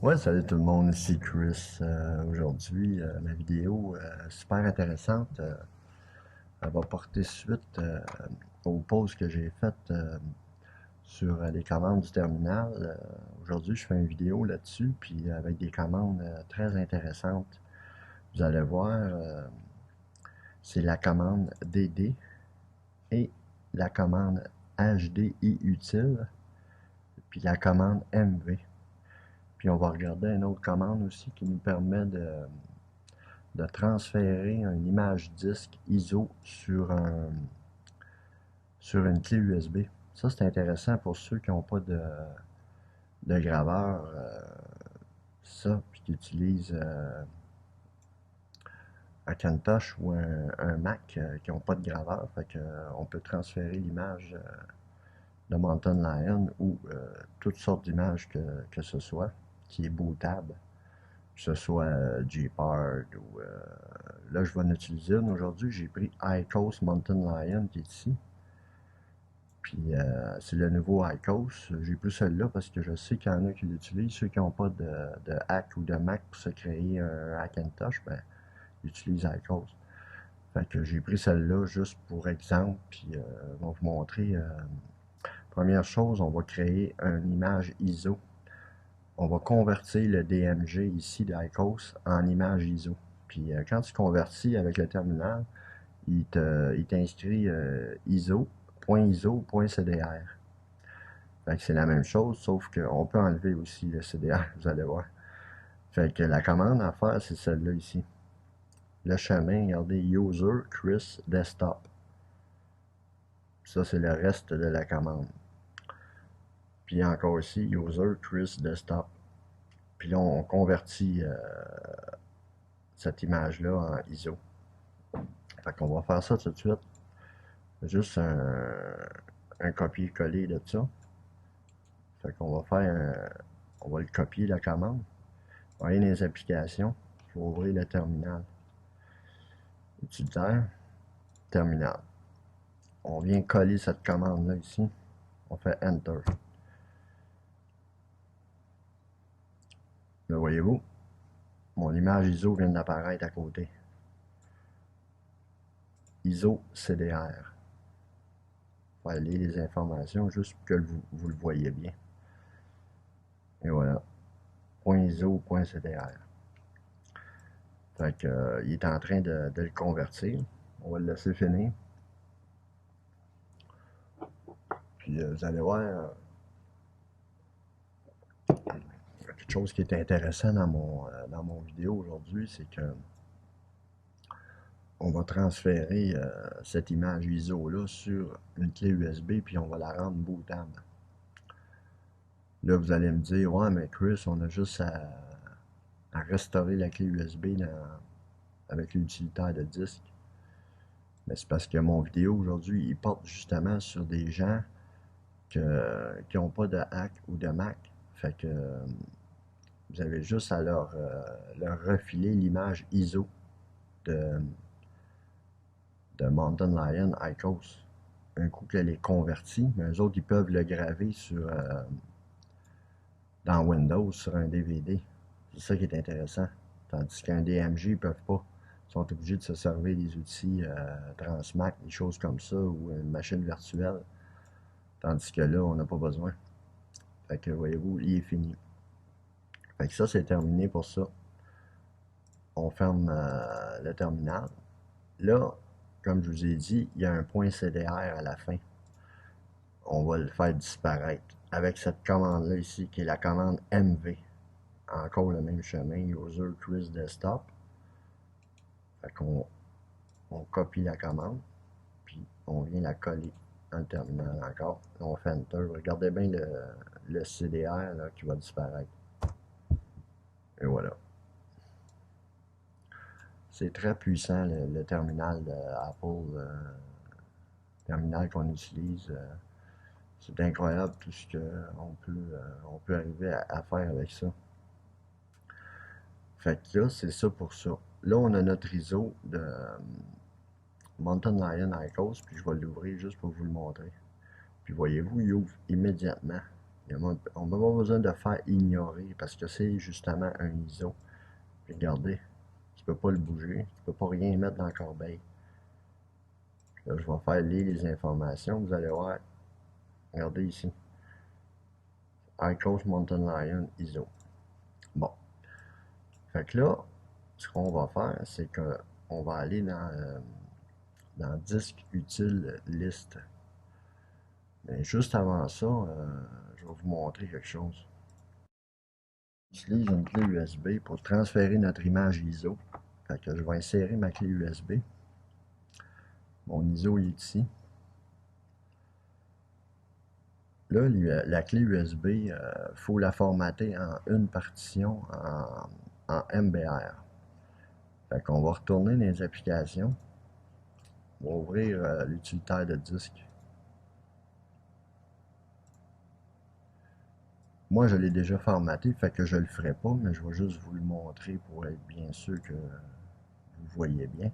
Ouais, salut tout le monde, ici Chris. Aujourd'hui, ma vidéo super intéressante, elle va porter suite aux pauses que j'ai faites sur les commandes du terminal. Aujourd'hui, je fais une vidéo là-dessus, puis avec des commandes très intéressantes. Vous allez voir, c'est la commande DD et la commande HDI utile, puis la commande MV. Puis on va regarder une autre commande aussi qui nous permet de transférer une image disque ISO sur une clé USB. Ça, c'est intéressant pour ceux qui n'ont pas de graveur, ça, puis qui utilisent un Macintosh ou un Mac qui n'ont pas de graveur. Fait que, on peut transférer l'image de Mountain Lion ou toutes sortes d'images que ce soit, qui est bootable. Que ce soit Gpard ou là je vais en utiliser une aujourd'hui. J'ai pris IQOS Mountain Lion qui est ici. Puis c'est le nouveau IQOS. J'ai pris celui-là parce que je sais qu'il y en a qui l'utilisent. Ceux qui n'ont pas de hack ou de Mac pour se créer un Hackintosh, ben ils utilisent IQOS. Fait que j'ai pris celle-là juste pour exemple. Puis on va vous montrer. Première chose, on va créer une image ISO. On va convertir le DMG ici d'IQOS en image ISO. Puis quand tu convertis avec le terminal, il t'inscrit ISO, .ISO.CDR. Fait que c'est la même chose, sauf qu'on peut enlever aussi le CDR, vous allez voir. Fait que la commande à faire, c'est celle-là ici. Le chemin, regardez, User Chris Desktop. Ça, c'est le reste de la commande. Puis encore ici, User Chris Desktop. Puis là, on convertit cette image-là en ISO. Fait qu'on va faire ça tout de suite. Juste un copier-coller de ça. Fait qu'on va faire on va le copier la commande. On va aller dans les applications. Je vais ouvrir le terminal. Utilitaire, terminal. On vient coller cette commande-là ici. On fait Enter. Là, voyez-vous, mon image ISO vient d'apparaître à côté. ISO CDR. On va aller les informations juste pour que vous le voyez bien. Et voilà. .ISO.CDR. Fait que, il est en train de le convertir. On va le laisser finir. Puis vous allez voir, quelque chose qui est intéressant dans mon vidéo aujourd'hui, c'est que on va transférer cette image ISO-là sur une clé USB, puis on va la rendre bootable. Là, vous allez me dire, ouais, mais Chris, on a juste à restaurer la clé USB avec l'utilitaire de disque. Mais c'est parce que mon vidéo aujourd'hui, il porte justement sur des gens qui n'ont pas de hack ou de Mac. Fait que vous avez juste à leur refiler l'image ISO de Mountain Lion IQOS. Un coup qu'elle est convertie, mais eux autres, ils peuvent le graver dans Windows sur un DVD. C'est ça qui est intéressant. Tandis qu'un DMG, ils peuvent pas. Ils sont obligés de se servir des outils Transmac, des choses comme ça, ou une machine virtuelle. Tandis que là, on n'a pas besoin. Fait que, voyez-vous, il est fini. Fait que ça, c'est terminé pour ça. On ferme le terminal. Là, comme je vous ai dit, il y a un point CDR à la fin. On va le faire disparaître avec cette commande-là ici, qui est la commande MV. Encore le même chemin, User Chris Desktop. Fait qu'on copie la commande, puis on vient la coller dans le terminal encore. Là, on fait Enter. Regardez bien le CDR là, qui va disparaître. Et voilà. C'est très puissant le terminal d'Apple, terminal qu'on utilise. C'est incroyable tout ce qu'on peut arriver à faire avec ça. Fait que là, c'est ça pour ça. Là, on a notre ISO de Mountain Lion IQOS, puis je vais l'ouvrir juste pour vous le montrer. Puis voyez-vous, il ouvre immédiatement. On n'a pas besoin de faire ignorer parce que c'est justement un ISO. Regardez, tu peux pas le bouger, tu peux pas rien mettre dans la corbeille. Là, je vais faire lire les informations, vous allez voir. Regardez ici. IQOS Mountain Lion ISO. Bon. Fait que là, ce qu'on va faire, c'est qu'on va aller dans disque utile list. Mais juste avant ça, je vais vous montrer quelque chose. On utilise une clé USB pour transférer notre image ISO. Fait que je vais insérer ma clé USB. Mon ISO est ici. Là, la clé USB, il faut la formater en une partition en MBR. Fait qu'on va retourner dans les applications. On va ouvrir l'utilitaire de disque. Moi, je l'ai déjà formaté, fait que je le ferai pas, mais je vais juste vous le montrer pour être bien sûr que vous voyez bien.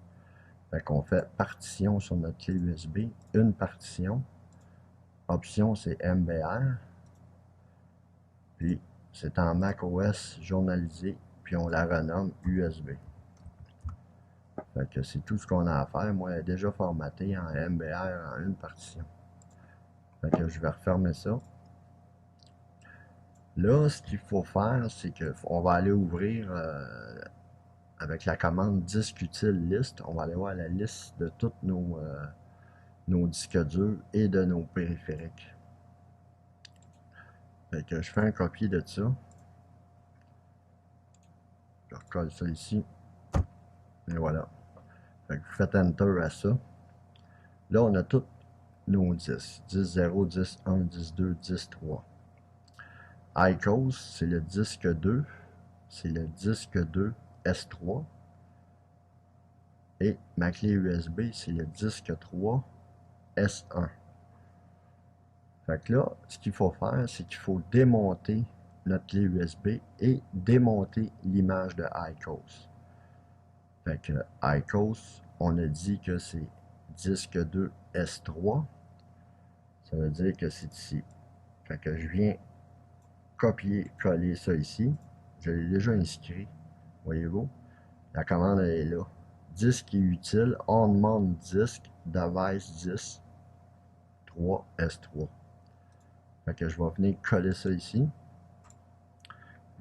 Fait qu'on fait partition sur notre clé USB, une partition. Option, c'est MBR. Puis, c'est en macOS journalisé, puis on la renomme USB. Fait que c'est tout ce qu'on a à faire. Moi, elle est déjà formatée en MBR en une partition. Fait que je vais refermer ça. Là, ce qu'il faut faire, c'est qu'on va aller ouvrir avec la commande disque utile list. On va aller voir la liste de tous nos disques durs et de nos périphériques. Fait que je fais un copier de ça. Je recolle ça ici. Et voilà. Fait que vous faites Enter à ça. Là, on a tous nos 10. 10.0, 10.1, 10.2, 10.3. IQOS, c'est le disque 2. C'est le disque 2 S3. Et ma clé USB, c'est le disque 3 S1. Fait que là, ce qu'il faut faire, c'est qu'il faut démonter notre clé USB et démonter l'image de IQOS. Fait que IQOS, on a dit que c'est disque 2 S3. Ça veut dire que c'est ici. Fait que je viens copier-coller ça ici. Je l'ai déjà inscrit. Voyez-vous? La commande elle est là. Disque est utile. On demande disque device 10 3 S3. Fait que je vais venir coller ça ici.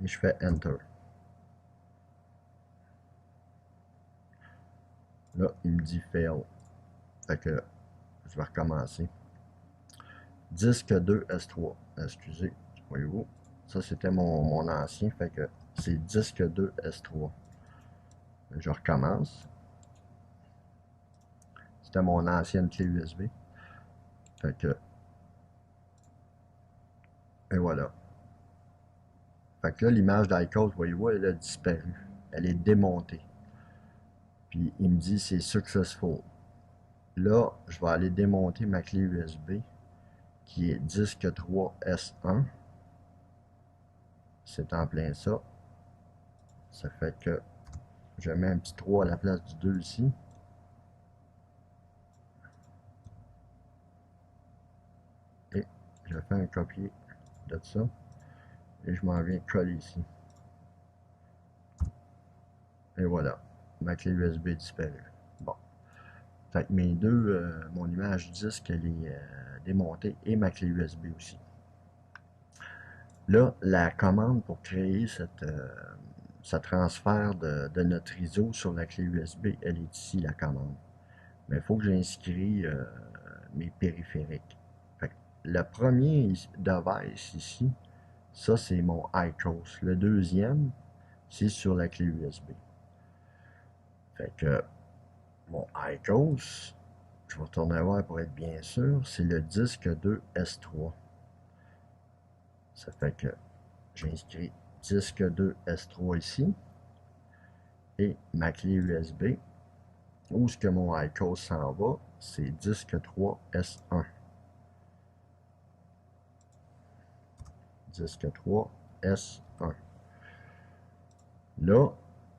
Et je fais Enter. Là, il me dit Fail. Fait que je vais recommencer. Disque 2 S3. Excusez, voyez-vous? Ça, c'était mon ancien. Fait que c'est disque 2 S3. Je recommence. C'était mon ancienne clé USB. Fait que. Et voilà. Fait que là, l'image d'iCode, voyez-vous, elle a disparu. Elle est démontée. Puis il me dit c'est successful. Là, je vais aller démonter ma clé USB qui est disque 3 S1. C'est en plein ça. Ça fait que je mets un petit 3 à la place du 2 ici. Et je fais un copier de ça. Et je m'en viens coller ici. Et voilà. Ma clé USB est disparue. Bon. Fait que mon image disque, elle est démontée et ma clé USB aussi. Là, la commande pour créer ce transfert de notre ISO sur la clé USB, elle est ici, la commande. Mais il faut que j'inscris mes périphériques. Fait que le premier device ici, ça c'est mon IQOS. Le deuxième, c'est sur la clé USB. Fait que mon IQOS, je vais retourner voir pour être bien sûr, c'est le disque 2 S3. Ça fait que j'inscris disque 2 S3 ici et ma clé USB. Où est-ce que mon IQOS s'en va? C'est disque 3 S1. Disque 3 S1. Là,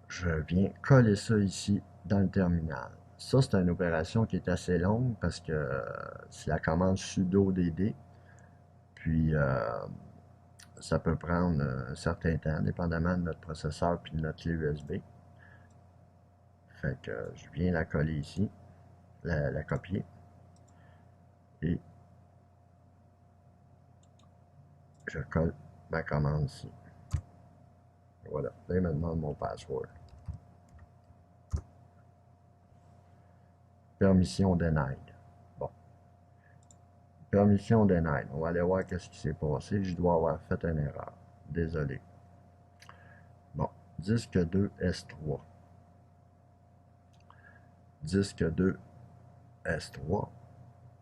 je viens coller ça ici dans le terminal. Ça, c'est une opération qui est assez longue parce que c'est la commande sudo dd. Puis, ça peut prendre un certain temps, dépendamment de notre processeur et de notre clé USB. Fait que je viens la coller ici, la copier, et je colle ma commande ici. Voilà, là il me demande mon password. Permission denied. Bon, permission denied. On va aller voir qu'est-ce qui s'est passé. Je dois avoir fait une erreur. Désolé. Bon, disque 2 S3. Disque 2 S3,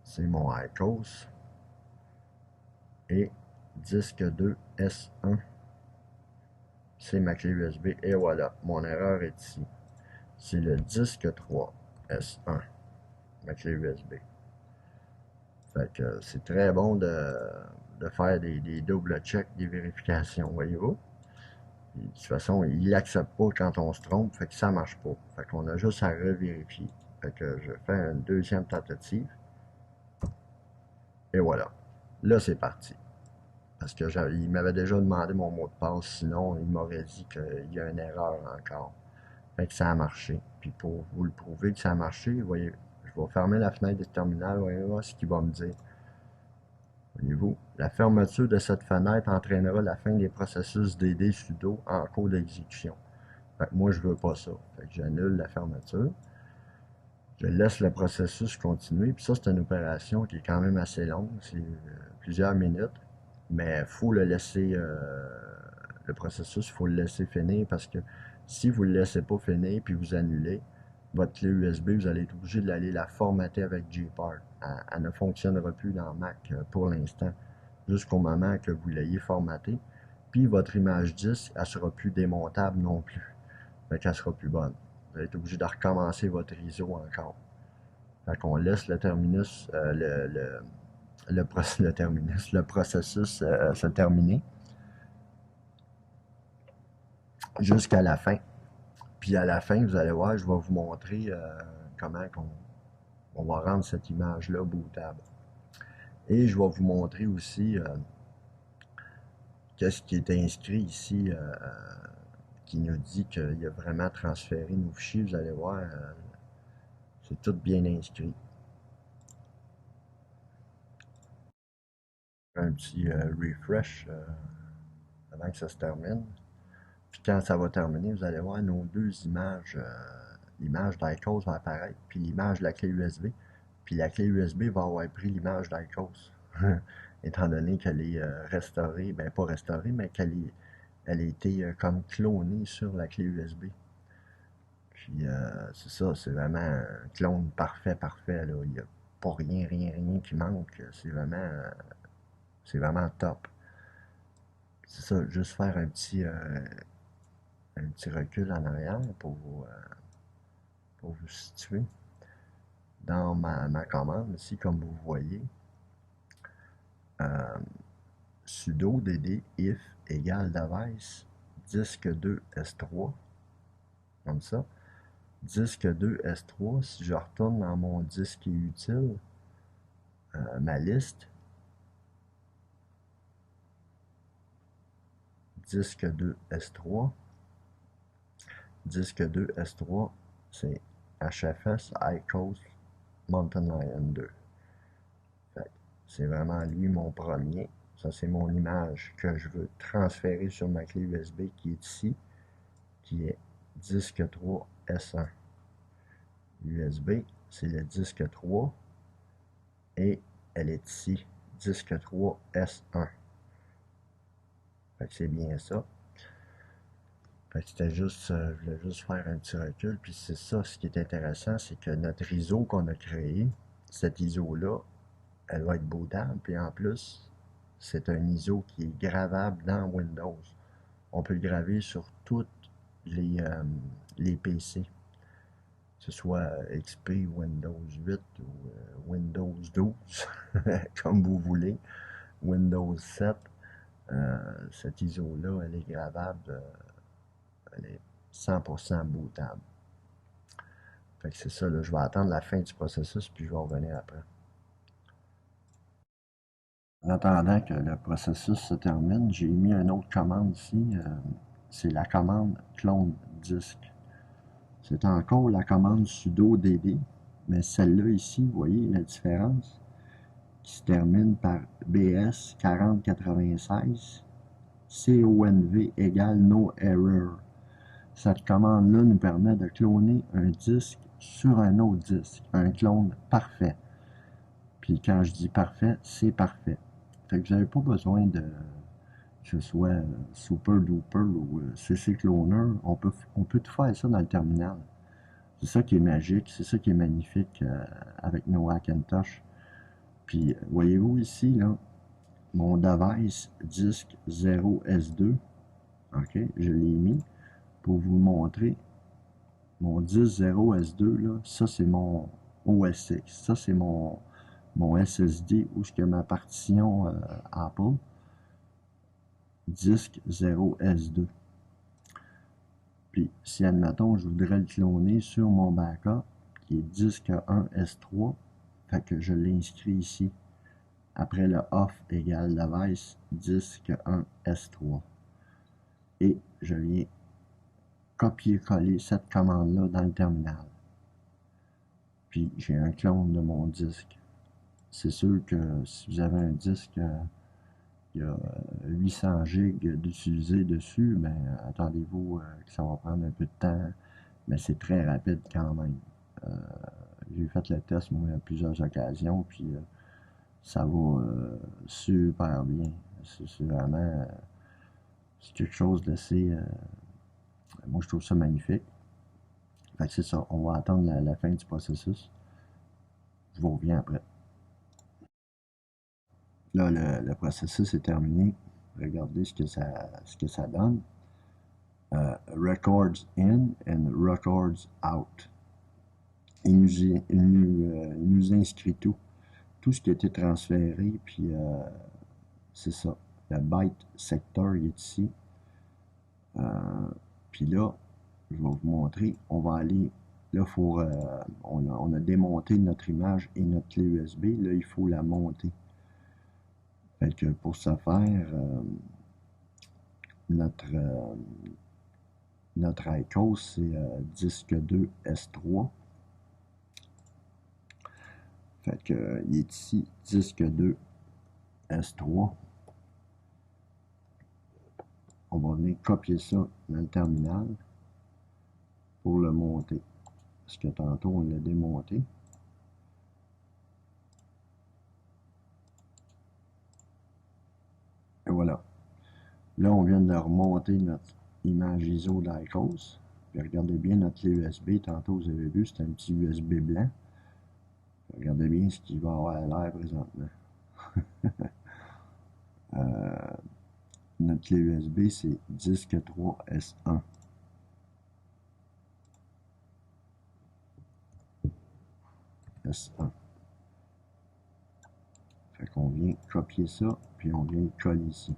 c'est mon IQOS. Et disque 2 S1, c'est ma clé USB. Et voilà, mon erreur est ici. C'est le disque 3 S1, ma clé USB. Fait que c'est très bon de faire des double checks, des vérifications, voyez-vous. De toute façon, il l'accepte pas quand on se trompe, fait que ça marche pas. Fait qu'on a juste à revérifier. Fait que je fais une deuxième tentative. Et voilà. Là, c'est parti. Parce que il m'avait déjà demandé mon mot de passe, sinon il m'aurait dit qu'il y a une erreur encore. Fait que ça a marché. Puis pour vous le prouver que ça a marché, vous voyez, je vais fermer la fenêtre du terminal, voyez voir ce qu'il va me dire. Voyez-vous, la fermeture de cette fenêtre entraînera la fin des processus DD sudo en cours d'exécution. Fait que moi, je veux pas ça. Fait que j'annule la fermeture. Je laisse le processus continuer. Puis ça, c'est une opération qui est quand même assez longue. C'est plusieurs minutes. Mais il faut le laisser, le processus, il faut le laisser finir parce que si vous ne le laissez pas finir puis vous annulez, votre clé USB, vous allez être obligé d'aller la formater avec JPAR. Elle ne fonctionnera plus dans Mac pour l'instant, jusqu'au moment que vous l'ayez formatée. Puis votre image disque, elle ne sera plus démontable non plus. Fait qu'elle sera plus bonne. Vous allez être obligé de recommencer votre ISO encore. Fait qu'on laisse le terminus, le terminus, le processus se terminer jusqu'à la fin. Puis à la fin, vous allez voir, je vais vous montrer comment on va rendre cette image-là bootable. Et je vais vous montrer aussi qu'est-ce qui est inscrit ici, qui nous dit qu'il a vraiment transféré nos fichiers. Vous allez voir, c'est tout bien inscrit. Un petit refresh avant que ça se termine. Puis quand ça va terminer, vous allez voir nos deux images. L'image d'IQOS va apparaître, puis l'image de la clé USB. Puis la clé USB va avoir pris l'image d'IQOS. Étant donné qu'elle est restaurée, ben pas restaurée, mais elle a été comme clonée sur la clé USB. Puis c'est ça, c'est vraiment un clone parfait, parfait. Là. Il n'y a pas rien qui manque. C'est vraiment top. C'est ça, juste faire un petit recul en arrière pour vous situer. Dans ma commande ici, comme vous voyez, euh, sudo dd if égale device disque 2 S3, comme ça. Disque 2 S3, si je retourne dans mon disque utile, ma liste, disque 2 S3, disque 2 S3, c'est HFS IQOS Mountain Lion 2. C'est vraiment lui mon premier. Ça, c'est mon image que je veux transférer sur ma clé USB qui est ici, qui est disque 3 S1. USB, c'est le disque 3 et elle est ici, disque 3 S1. Fait que c'est bien ça. Fait que c'était juste, je voulais juste faire un petit recul. Puis c'est ça, ce qui est intéressant, c'est que notre ISO qu'on a créé, cette ISO-là, elle va être bootable. Puis en plus, c'est un ISO qui est gravable dans Windows. On peut le graver sur tous les PC, que ce soit XP, Windows 8 ou Windows 12, comme vous voulez, Windows 7. Cette ISO-là, elle est gravable, elle est 100% bootable. Fait que c'est ça, là, je vais attendre la fin du processus, puis je vais revenir après. En attendant que le processus se termine, j'ai mis une autre commande ici. C'est la commande clone disque. C'est encore la commande sudo dd, mais celle-là ici, vous voyez la différence, qui se termine par BS 4096, CONV égale no error. Cette commande-là nous permet de cloner un disque sur un autre disque, un clone parfait. Puis quand je dis parfait, c'est parfait. Fait que vous n'avez pas besoin de que ce soit Super Duper ou CC Cloner. On peut tout faire ça dans le terminal. C'est ça qui est magique, c'est ça qui est magnifique avec nos Hackintosh. Puis voyez-vous ici, là, mon device disque 0S2, ok, je l'ai mis pour vous montrer mon disque 0S2, là, ça c'est mon OSX, ça c'est mon SSD où je ma partition Apple, disque 0S2. Puis si admettons je voudrais le cloner sur mon backup, qui est disque 1S3, fait que je l'inscris ici. Après le off égale device disque 1S3. Et je viens copier-coller cette commande-là dans le terminal. Puis j'ai un clone de mon disque. C'est sûr que si vous avez un disque, il y a 800 gigs d'utiliser dessus, mais attendez-vous que ça va prendre un peu de temps, mais c'est très rapide quand même. J'ai fait le test moi à plusieurs occasions, puis ça va super bien. C'est vraiment c'est quelque chose d'assez. Moi, je trouve ça magnifique. Fait que c'est ça. On va attendre la fin du processus. Je vous reviens après. Là, le processus est terminé. Regardez ce que ça donne. Records in and records out. Il nous inscrit tout. Tout ce qui a été transféré, puis c'est ça. Le byte sector il est ici. Puis là, je vais vous montrer. On va aller. Là, on a démonté notre image et notre clé USB. Là, il faut la monter. Fait que pour ce faire, notre ICOS, c'est disque 2 S3. Fait que il est ici, disque 2 S3. On va venir copier ça dans le terminal pour le monter. Parce que tantôt, on l'a démonté. Et voilà. Là, on vient de remonter notre image ISO d'ICOS. Puis regardez bien notre clé USB. Tantôt, vous avez vu, c'est un petit USB blanc. Regardez bien ce qu'il va avoir à l'air présentement. Notre clé USB, c'est disque 3 S1. S1. Fait qu'on vient copier ça, puis on vient le coller ici.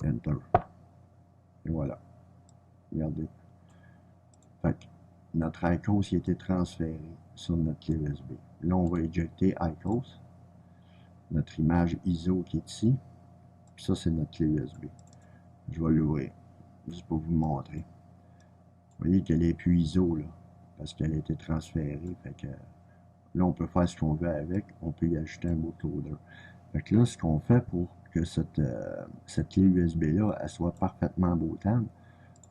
Enter. Et voilà. Regardez. Fait que notre ICOS il a été transféré sur notre clé USB. Là, on va éjecter ICOS. Notre image ISO qui est ici. Puis ça, c'est notre clé USB. Je vais l'ouvrir, juste pour vous montrer. Vous voyez qu'elle est plus ISO, là, parce qu'elle a été transférée. Fait que là, on peut faire ce qu'on veut avec. On peut y ajouter un bootloader. Fait que là, ce qu'on fait pour que cette clé USB-là, elle soit parfaitement bootable,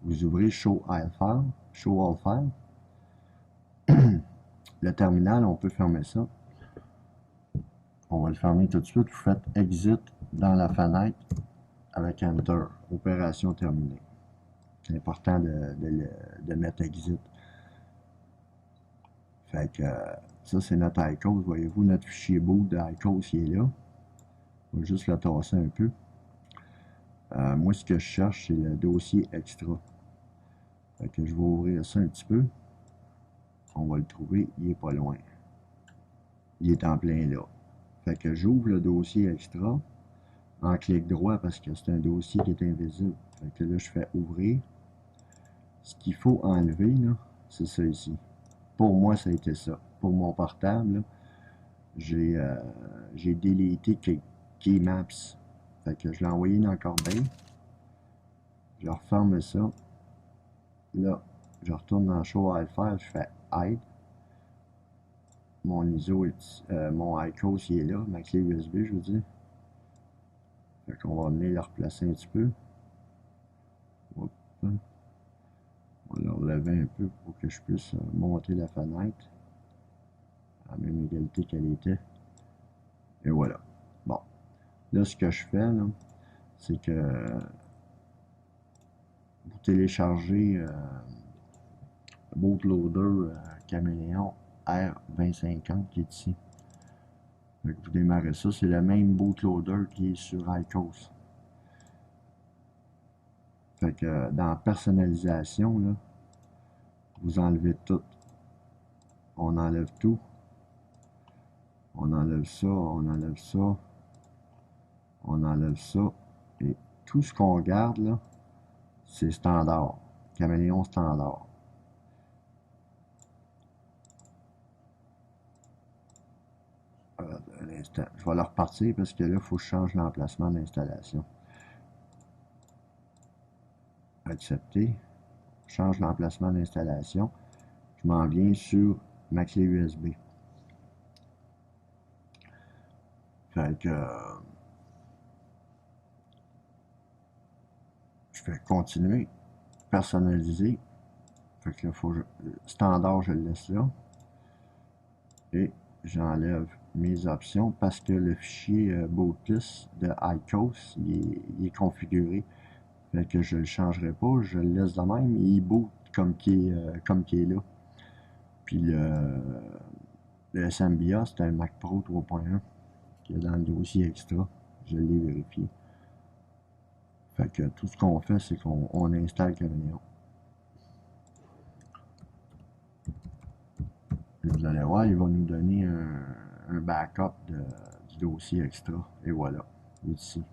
vous ouvrez Show All File. Le terminal, on peut fermer ça. On va le fermer tout de suite. Vous faites Exit dans la fenêtre avec Enter. Opération terminée. C'est important de mettre Exit. Fait que ça, c'est notre ICOS. Voyez-vous, notre fichier boot de ICOS, il est là. On va juste le tasser un peu. Moi, ce que je cherche, c'est le dossier extra. Fait que je vais ouvrir ça un petit peu. On va le trouver. Il est pas loin. Il est en plein là. Fait que j'ouvre le dossier extra en clic droit parce que c'est un dossier qui est invisible. Fait que là, je fais ouvrir. Ce qu'il faut enlever, là, c'est ça ici. Pour moi, ça a été ça. Pour mon portable, là, j'ai j'ai deleté Keymaps. Fait que je l'ai envoyé dans Corbeil. Je referme ça. Là, je retourne dans Show File, je fais Hide. Mon ISO est, mon IQOS il est là, ma clé USB, je veux dire. Fait qu'on va venir le replacer un petit peu. Hop. On va le relever un peu pour que je puisse monter la fenêtre à la même égalité qu'elle était. Et voilà. Bon. Là, ce que je fais, c'est que vous téléchargez bootloader Caméléon R2050 qui est ici. Fait que vous démarrez ça, c'est le même bootloader qui est sur IQOS. Fait que dans personnalisation, là, vous enlevez tout. On enlève tout. On enlève ça, on enlève ça. On enlève ça. Et tout ce qu'on garde, là, c'est standard. Caméléon standard. Un instant. Je vais le repartir parce que là, il faut que je change l'emplacement d'installation. Accepter. Je change l'emplacement d'installation. Je m'en viens sur ma clé USB. Fait que je fais continuer, personnaliser. Fait que là, standard, je le laisse là. Et j'enlève mes options parce que le fichier Bootlist de IQOS, il est configuré. Fait que je ne le changerai pas, je le laisse de même. Il boot comme qui est là. Puis le SMBA, c'est un Mac Pro 3.1 qui est dans le dossier extra. Je l'ai vérifié. Fait que tout ce qu'on fait, c'est qu'on installe Caméléon. Et vous allez voir, il va nous donner un backup du dossier extra. Et voilà, il est ici.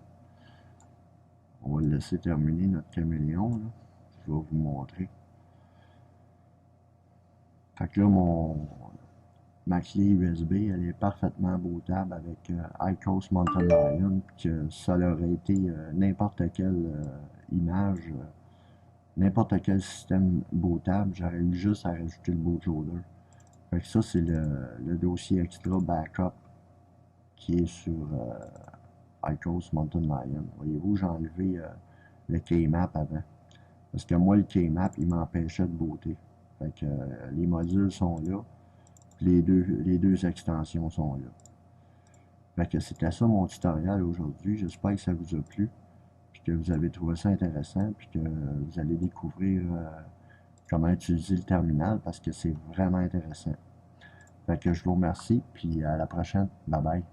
On va le laisser terminer notre Caméléon. Là. Je vais vous montrer. Fait que là, ma clé USB, elle est parfaitement bootable avec IQOS Mountain Lion, que ça aurait été n'importe quelle image, n'importe quel système bootable, j'aurais eu juste à rajouter le bootloader. Fait que ça, c'est le dossier extra backup qui est sur IQOS Mountain Lion. Voyez-vous, j'ai enlevé le Keymap avant. Parce que moi, le Keymap, il m'empêchait de booter. Fait que les modules sont là. Les deux extensions sont là. Fait que c'était ça mon tutoriel aujourd'hui. J'espère que ça vous a plu, puis que vous avez trouvé ça intéressant, puis que vous allez découvrir comment utiliser le terminal, parce que c'est vraiment intéressant. Fait que je vous remercie, puis à la prochaine. Bye bye.